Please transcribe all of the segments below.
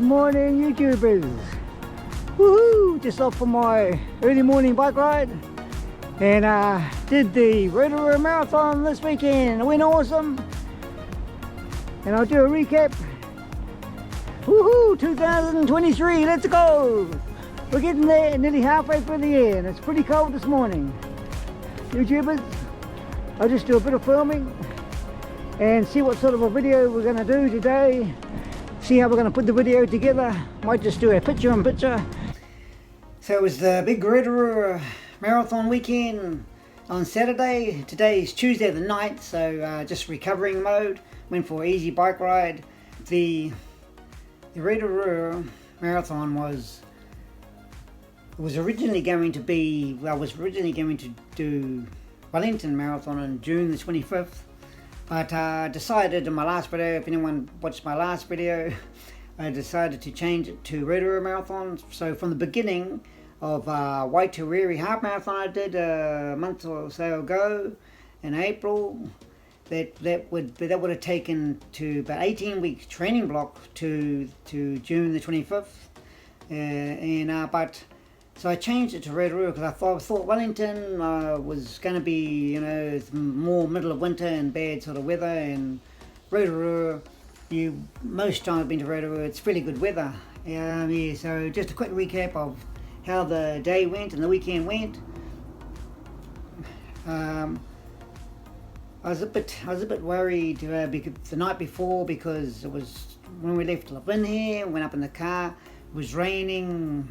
morning, YouTubers. Woohoo! Just off for my early morning bike ride, and did the Rotorua Marathon this weekend. It went awesome, and I'll do a recap. Woohoo! 2023, let's go! We're getting there, nearly halfway through the year, and it's pretty cold this morning. YouTubers, I'll just do a bit of filming and see what sort of a video we're going to do today. See how we're going to put the video together. Might just do a picture in picture. So it was the big Rotorua Marathon weekend on Saturday. Today is Tuesday the 9th, so just recovering mode. Went for an easy bike ride. The Rotorua Marathon was originally going to be, well, I was originally going to do Wellington Marathon on June the 25th. But I decided in my last video, if anyone watched my last video, I decided to change it to Rotorua Marathon. So from the beginning of Waituiri Half Marathon I did a month or so ago in April, that would have taken to about 18 weeks training block to June the 25th. So I changed it to Rotorua because I thought Wellington was going to be, you know, it's more middle of winter and bad sort of weather, and Rotorua, most time I've been to Rotorua, it's really good weather. Yeah, so just a quick recap of how the day went and the weekend went. I was a bit worried because the night before, because it was when we left Levin here, went up in the car, it was raining.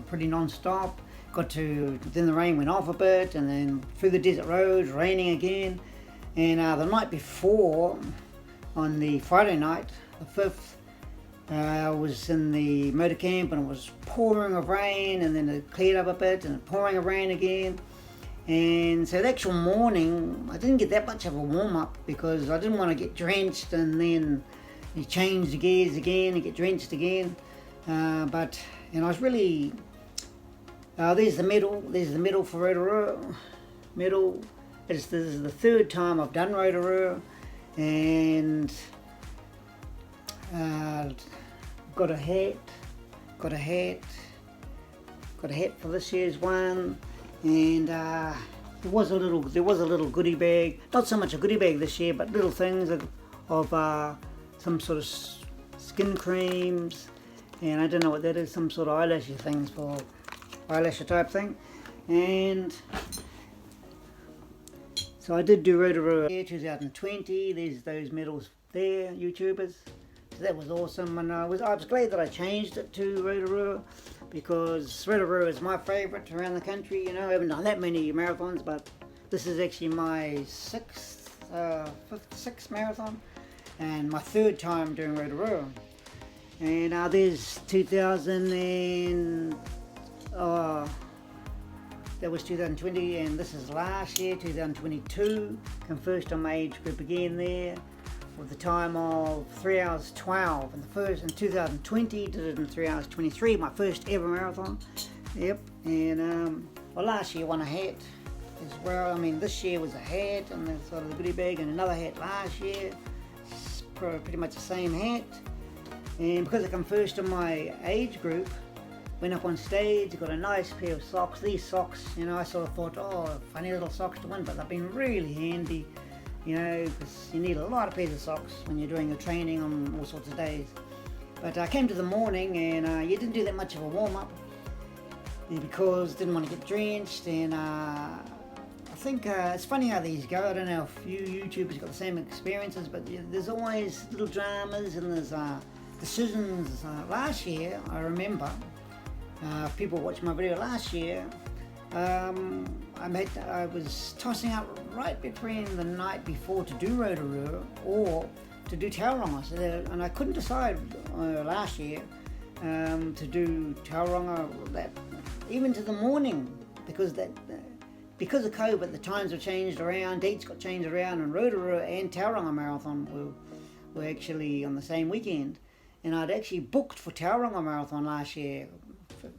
Pretty non-stop. Then the rain went off a bit, and then through the desert roads, raining again. And the night before, on the Friday night, the 5th, I was in the motor camp and it was pouring of rain, and then it cleared up a bit and pouring of rain again. And so the actual morning, I didn't get that much of a warm-up because I didn't want to get drenched and then you change the gears again and get drenched again. And I was really, there's the medal for Rotorua, this is the third time I've done Rotorua, and got a hat for this year's one, and there was a little goodie bag, not so much a goodie bag this year, but little things of some sort of skin creams. And I don't know what that is, some sort of eyelashy things for eyelash type thing. And so I did do Rotorua 2020. There's those medals there, YouTubers. So that was awesome, and I was glad that I changed it to Rotorua because Rotorua is my favourite around the country. You know, I haven't done that many marathons, but this is actually my sixth marathon and my third time doing Rotorua. And there's that was 2020, and this is last year, 2022. Come first on my age group again there, with the time of 3 hours 12. And the first in 2020 did it in 3 hours 23, my first ever marathon. Yep. And well, last year won a hat as well. I mean, this year was a hat and the sort of the goodie bag, and another hat last year. It's pretty much the same hat. And because I come first in my age group, went up on stage, got a nice pair of socks. These socks, you know, I sort of thought, oh, funny little socks to win, but they've been really handy, you know, because you need a lot of pairs of socks when you're doing your training on all sorts of days. But I came to the morning, and you didn't do that much of a warm-up because didn't want to get drenched, and I think it's funny how these go. I don't know if you YouTubers got the same experiences, but there's always little dramas, and there's decisions. Last year, I remember, people watched my video last year, I was tossing up right between the night before to do Rotorua or to do Tauranga, and I couldn't decide last year to do Tauranga even to the morning, because of COVID, the times were changed around, dates got changed around, and Rotorua and Tauranga Marathon were actually on the same weekend. And I'd actually booked for Tauranga Marathon last year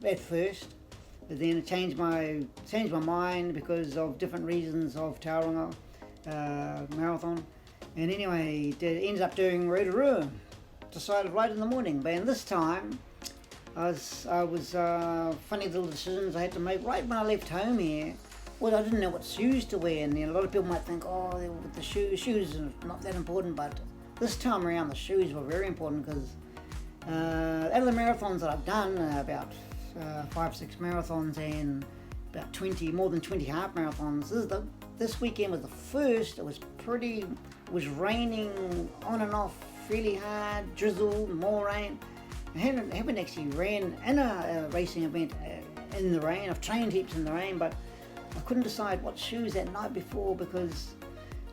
at first, but then it changed my mind because of different reasons of Tauranga Marathon. And anyway, ended up doing Rotorua decided right in the morning. But this time, I was funny little decisions I had to make right when I left home here. Well, I didn't know what shoes to wear, and a lot of people might think, oh, with the shoes are not that important, but this time around the shoes were very important because out of the marathons that I've done, about 5-6 marathons and about more than 20 half marathons, this weekend was the first. It was raining on and off really hard, drizzle, more rain. I haven't actually ran in a racing event in the rain. I've trained heaps in the rain, but I couldn't decide what shoes that night before because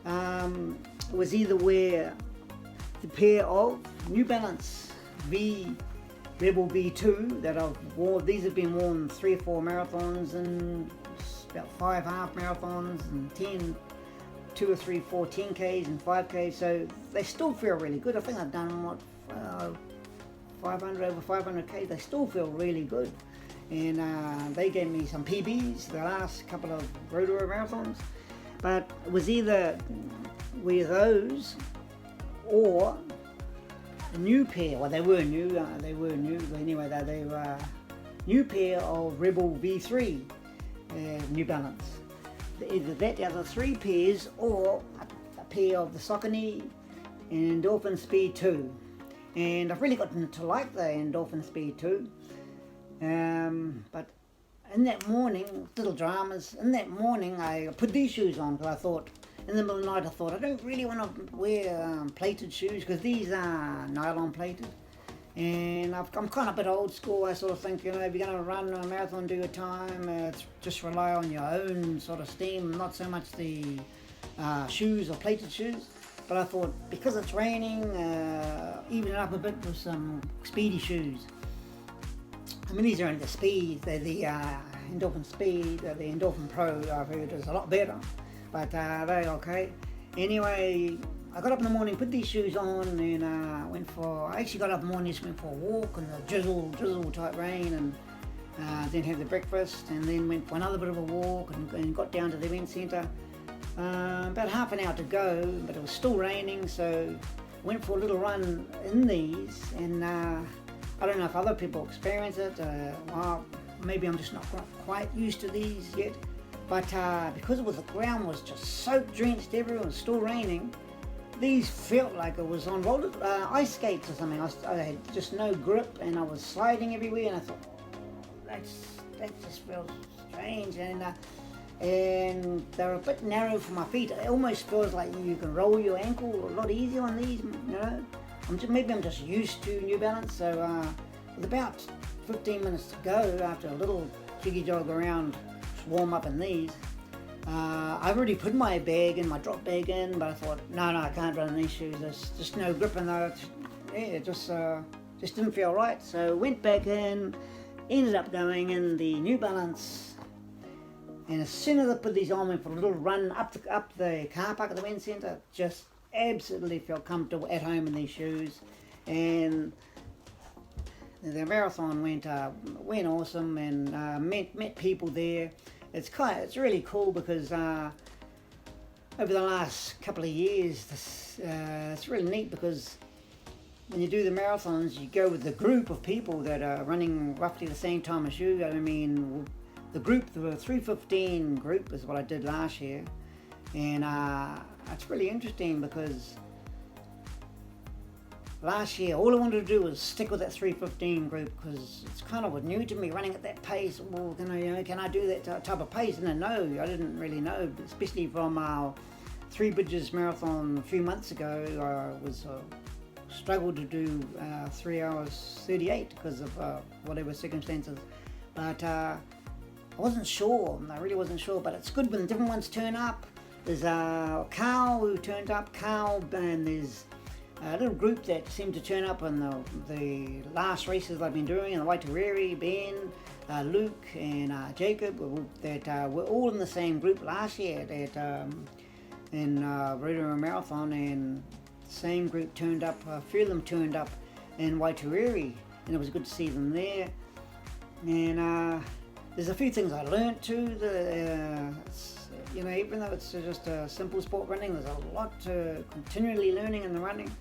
it was either wear the pair of New Balance Rebel V2 that I've worn. These have been worn 3 or 4 marathons and about 5 half marathons and 2 or 3, 4 10Ks and 5Ks, so they still feel really good. I think I've done 500 over 500K. They still feel really good, and they gave me some PBs the last couple of Rotorua Marathons, but it was either wear those or a new pair. Well, they were new, but anyway, they were new pair of Rebel V3 New Balance. Either that, the other 3 pairs, or a pair of the Saucony Endorphin Speed 2. And I've really gotten to like the Endorphin Speed 2. But in that morning, little dramas, in that morning I put these shoes on because I thought, in the middle of the night I thought, I don't really want to wear plated shoes because these are nylon plated. And I'm kind of a bit old school. I sort of think, if you're going to run a marathon, do your time, just rely on your own sort of steam, not so much the shoes or plated shoes. But I thought, because it's raining, even it up a bit with some speedy shoes. I mean, these are only the Speed. They're the Endorphin Speed, the Endorphin Pro. I've heard is a lot better, but they're okay. Anyway, I got up in the morning, put these shoes on, and I actually got up in the morning, just went for a walk in the drizzle type rain, and then had the breakfast, and then went for another bit of a walk, and got down to the event centre. About half an hour to go, but it was still raining, so went for a little run in these, and I don't know if other people experience it. Well, maybe I'm just not quite used to these yet, but because the ground was just soaked, drenched everywhere, it was still raining. These felt like it was on ice skates or something. I had just no grip, and I was sliding everywhere, and I thought, that just feels strange, and they're a bit narrow for my feet. It almost feels like you can roll your ankle a lot easier on these, Maybe I'm just used to New Balance. So with about 15 minutes to go, after a little jiggy jog around, warm up in these, I've already put my drop bag in, but I thought, no, I can't run in these shoes. There's just no grip in those. It just didn't feel right. So went back in, ended up going in the New Balance, and as soon as I put these on, went for a little run up the car park at the event centre. Just absolutely felt comfortable at home in these shoes, and the marathon went awesome, and met people there. It's really cool because over the last couple of years, it's really neat because when you do the marathons, you go with the group of people that are running roughly the same time as you. I mean, the 3:15 group is what I did last year, and it's really interesting because last year all I wanted to do was stick with that 3:15 group because it's kind of new to me running at that pace. Well, can I do that type of pace? And no, I didn't really know, especially from our Three Bridges marathon a few months ago. I was struggled to do 3 hours 38 because of whatever circumstances, but I wasn't sure. I really wasn't sure, but it's good when different ones turn up. There's Carl who turned up, and there's a little group that seemed to turn up in the last races I've been doing, in the Waitereri, Ben, Luke and Jacob, that were all in the same group last year in Rotorua Marathon, and the same group turned up, a few of them turned up in Waitereri, and it was good to see them there. And there's a few things I learnt too. Even though it's just a simple sport running, there's a lot to continually learning in the running.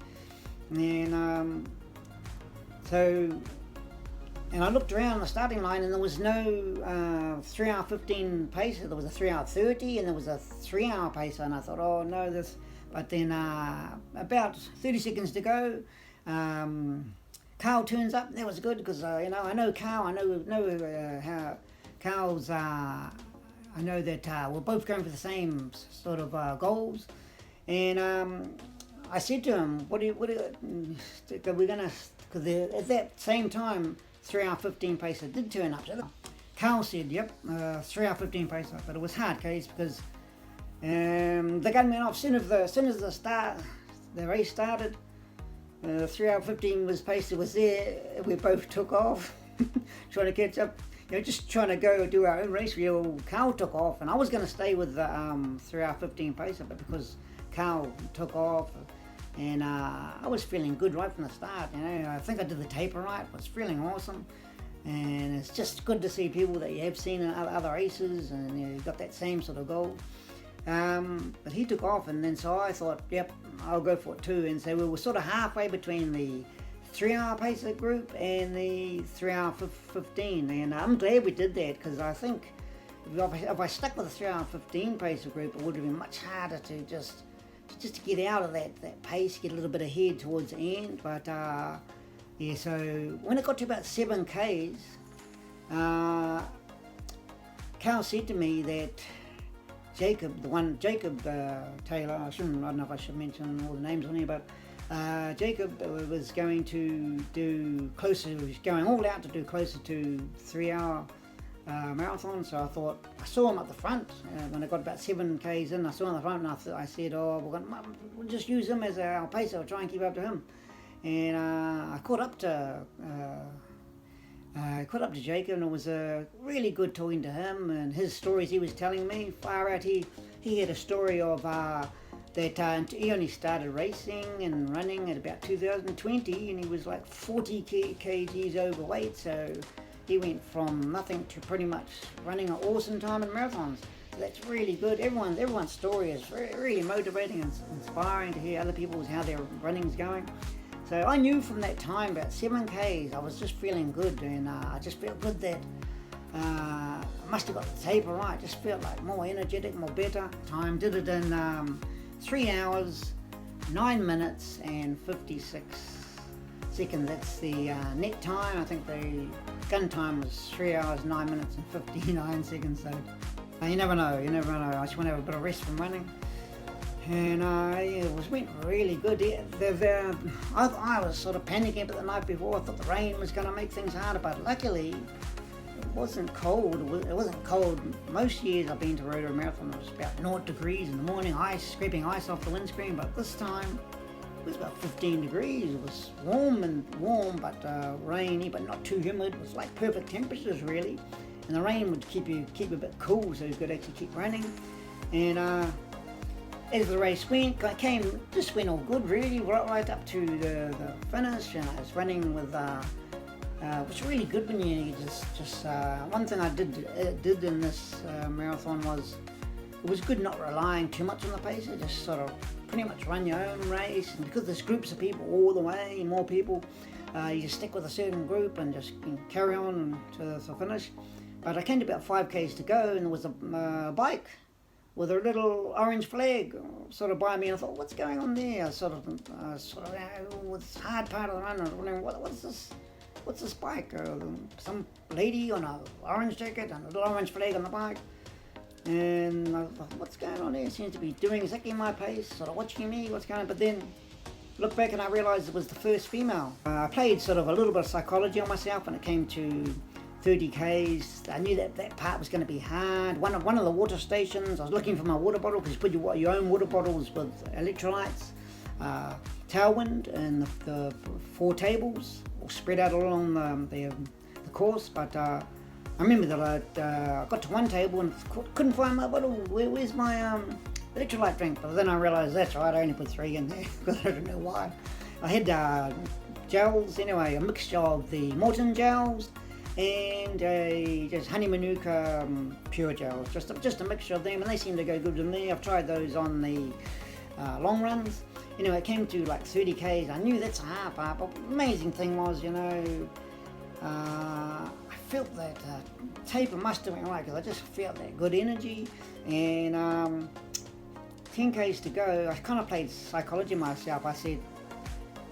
And So, and I looked around the starting line, and there was no 3 hour 15 pacer. There was a 3 hour 30, and there was a 3 hour pacer. And I thought, oh no, this. But then about 30 seconds to go, Carl turns up. That was good because I know Carl. I know how Carl's. I know that we're both going for the same sort of goals, and I said to him, "What are we gonna?" Because at that same time, 3 hour 15 pacer did turn up. So Carl said, "Yep, 3 hour 15 pacer," but it was hard case because the gun went off soon as the race started. 3 hour 15 pacer was there. We both took off, trying to catch up. Just trying to go do our own race. Carl took off, and I was going to stay with the 3 hour 15 pacer, but because Carl took off, and I was feeling good right from the start. I think I did the taper right. I was feeling awesome, and it's just good to see people that you have seen in other races, and you've got that same sort of goal. But he took off, and then so I thought, yep, I'll go for it too. And so we were sort of halfway between the 3 hour pacer group and the 3 hour 15, and I'm glad we did that, because I think if I stuck with the 3 hour 15 pacer group, it would have been much harder to just to get out of that pace, get a little bit ahead towards the end. But yeah, so when it got to about 7 Ks, Carl said to me that Jacob Taylor, I don't know if I should mention all the names on here, but Jacob was going to do closer, he was going all out to do closer to 3 hour marathon. So I saw him at the front when I got about 7 Ks in. I saw him at the front, and I said, oh, we'll just use him as our pacer. We'll try and keep up to him. And I caught up to Jacob, and it was really good talking to him, and his stories he was telling me. Far out, he had a story of that he only started racing and running at about 2020, and he was like 40 kgs overweight, so he went from nothing to pretty much running an awesome time in marathons. So that's really good. Everyone's story is really motivating and inspiring to hear other people's how their running's going. So I knew from that time, about 7 Ks, I was just feeling good, and I just felt good that I must have got the taper right. Just felt like more energetic, more better. Time did it in 3 hours, 9 minutes and 56 seconds. That's the net time. I think the gun time was 3 hours, 9 minutes and 59 seconds. So you never know. I just want to have a bit of rest from running. And it went really good. I was sort of panicking the night before. I thought the rain was going to make things harder, but luckily it wasn't cold. It wasn't cold. Most years I've been to Rotorua Marathon, it was about 0 degrees in the morning, scraping ice off the windscreen, but this time it was about 15 degrees. It was warm, but rainy, but not too humid. It was like perfect temperatures, really. And the rain would keep you a bit cool, so you could actually keep running. And as the race went, just went all good, really, right up to the finish. And I was running with, it was really good when you just one thing I did in this marathon was, it was good not relying too much on the pacer, just sort of pretty much run your own race. And because there's groups of people all the way, more people, you just stick with a certain group and just carry on to the finish. But I came to about 5 Ks to go, and there was a bike with a little orange flag sort of by me, and I thought, what's going on there? Sort of was hard part of the run. I was wondering, what's this bike? Some lady on an orange jacket and a little orange flag on the bike. And I thought, what's going on there? Seems to be doing exactly my pace, sort of watching me, what's going on? But then look back and I realised it was the first female. I played sort of a little bit of psychology on myself when it came to 30 Ks. I knew that part was going to be hard. One of the water stations, I was looking for my water bottle, because you put your own water bottles with electrolytes, tailwind, and the 4 tables all spread out along the course. But I remember that I got to one table and couldn't find my bottle. Where's my electrolyte drink? But then I realised that's right, I only put 3 in there because I don't know why. I had gels, anyway, a mixture of the Morton gels and just honey manuka pure gels, just a mixture of them, and they seem to go good with me. I've tried those on the long runs. anyway, it came to like 30 Ks. I knew that's a half up. But amazing thing was, I felt that taper must have been right, because I just felt that good energy. And 10 Ks to go, I kind of played psychology myself. I said,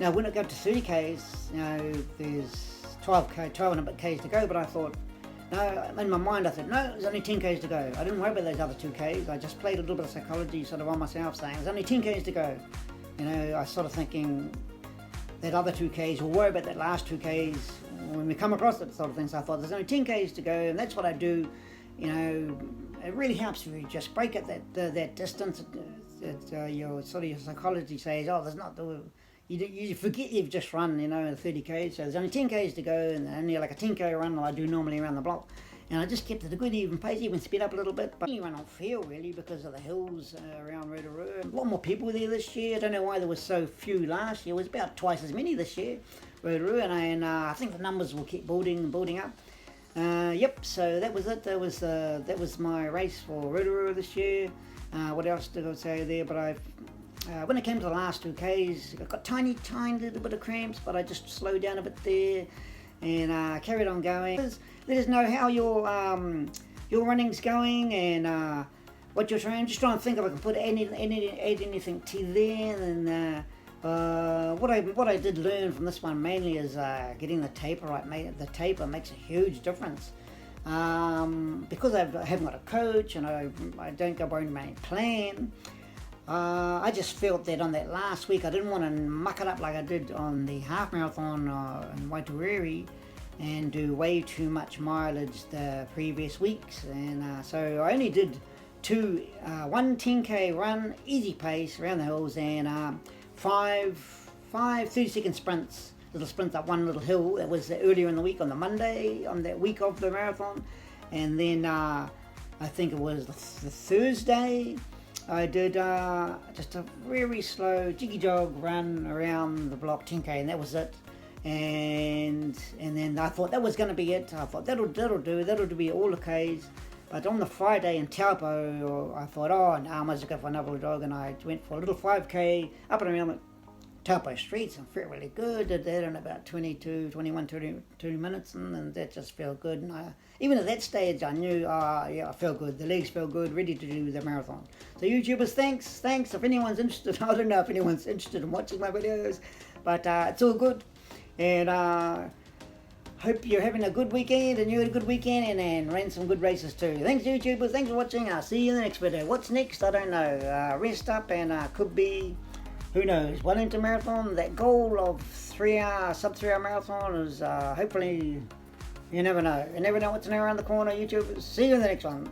now when it got to 30 Ks, there's 12 and a bit Ks to go, but I thought, no, in my mind I thought, no, there's only 10 Ks to go. I didn't worry about those other 2 Ks. I just played a little bit of psychology sort of on myself, saying there's only 10 Ks to go. I sort of thinking that other 2 Ks, we'll worry about that last 2 Ks when we come across that sort of thing. So I thought there's only 10 Ks to go, and that's what I do. It really helps you just break at that distance. Your psychology says, oh, there's not the... You forget you've just run, 30 Ks, so there's only 10 Ks to go, and only like a 10 K run I do normally around the block. And I just kept it a good even pace, even speed up a little bit, but I only ran on feel really because of the hills around Rotorua. A lot more people there this year. I don't know why there was so few last year. It was about twice as many this year, Rotorua, and I think the numbers will keep building up. Yep, so that was it. That was my race for Rotorua this year. What else did I say there? But when it came to the last 2 Ks, I got tiny little bit of cramps, but I just slowed down a bit there and carried on going. Let us know how your running's going and what you're trying. I'm just trying to think if I can put add anything to there. And what I did learn from this one mainly is getting the taper right. The taper makes a huge difference. Because I haven't got a coach and I don't go by my plan. I just felt that on that last week I didn't want to muck it up like I did on the half marathon in Rotorua and do way too much mileage the previous weeks, and so I only did one 10K run, easy pace around the hills, and five 30-second sprints, little sprints up one little hill. That was earlier in the week on the Monday, on that week of the marathon, and then I think it was the Thursday I did just a very slow jiggy jog run around the block 10K, and that was it. And then I thought that was going to be it. I thought that'll be all the Ks. But on the Friday in Taupo, I thought, oh no, I must go for another jog, and I went for a little 5K up and around the Taupo streets and felt really good. Did that in about 22 minutes, and that just felt good. And even at that stage, I knew, I felt good. The legs felt good, ready to do the marathon. So YouTubers, thanks. If anyone's interested, I don't know if anyone's interested in watching my videos, but it's all good. And hope you're having a good weekend, and you had a good weekend, and ran some good races too. Thanks YouTubers, thanks for watching. I'll see you in the next video. What's next? I don't know. Rest up, and could be, who knows, Wellington Marathon. That goal of sub 3 hour marathon is hopefully, you never know. You never know what's around the corner, YouTubers. See you in the next one.